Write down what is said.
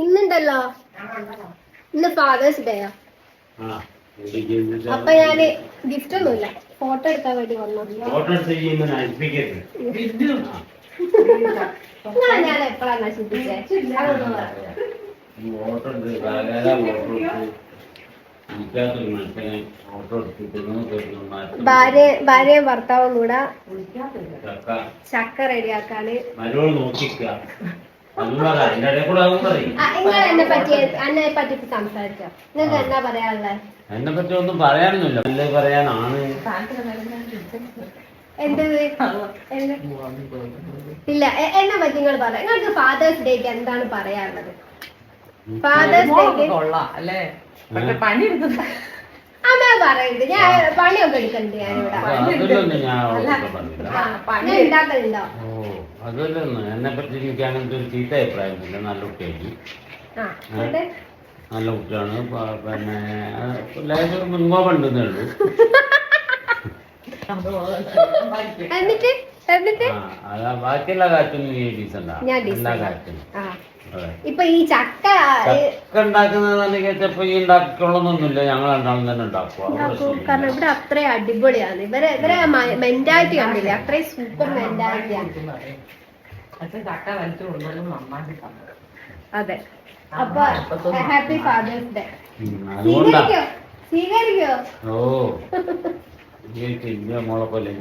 ഇന്നുണ്ടല്ലോ, ഇന്ന് ഫാദേഴ്സ് ഡേയാ. അപ്പൊ ഞാന് ഗിഫ്റ്റ് ഒന്നുമില്ല, ഫോട്ടോ എടുക്കാൻ വേണ്ടി വന്നു. ഞാൻ എപ്പോഴാ നശിപ്പിച്ചേ? ഭാര്യയും ഭർത്താവും കൂടെ ചക്ക റെഡിയാക്കാണ്. എന്നെ പറ്റി സംസാരിച്ചോ? നിങ്ങൾക്ക് എന്നാ പറയാനുള്ളത്? എന്നെ പറ്റി ഒന്നും പറയാനൊന്നുമില്ല, നല്ല പറയാനാണ്. എന്തത് ഇല്ല, എന്നെ പറ്റി നിങ്ങൾ പറയാം. നിങ്ങൾക്ക് ഫാദേഴ്സ് ഡേക്ക് എന്താണ് പറയാനുള്ളത്? ഫാദേഴ്സ് ഡേക്ക് അമ്മ പറയുന്നത് ഞാൻ പണിയൊക്കെ എടുക്കണ്ട്. ഞാനിവിടെ ഉണ്ടാക്കലുണ്ടോ? അതല്ലൊന്നും എന്നെ പറ്റി എനിക്ക് അങ്ങനത്തെ ഒരു ചീത്ത അഭിപ്രായമൊന്നുമില്ല. നല്ല കുട്ടിയായിട്ട്, നല്ല കുട്ടിയാണ്. പിന്നെ ലേശം മുൻകോപം ഉണ്ടെന്നേ ഉള്ളൂ. ബാക്കിയുള്ള കാര്യത്തിനും ഈ ഡീസൻ്റാ, എല്ലാ കാര്യത്തിനും. ഇപ്പൊ ഈ ചക്ക ഉണ്ടാക്കുന്നത് ചിലപ്പോ ഈ ഉണ്ടാക്കിക്കൊള്ളൊന്നുമില്ല, ഞങ്ങൾ രണ്ടാളും തന്നെ ഉണ്ടാക്കുക. കാരണം ഇവിടെ അത്രയും അടിപൊളിയാണ്. ഇവരെ മെന്റാലിറ്റി കണ്ടില്ലേ? അത്രയും സൂപ്പർ മെന്റാലിറ്റിയാണ്. അതെ. അപ്പൊ ഹാപ്പി ഫാദേഴ്സ് ഡേ. സ്വീകരിക്കോ? ഓ മോളെ പോലെ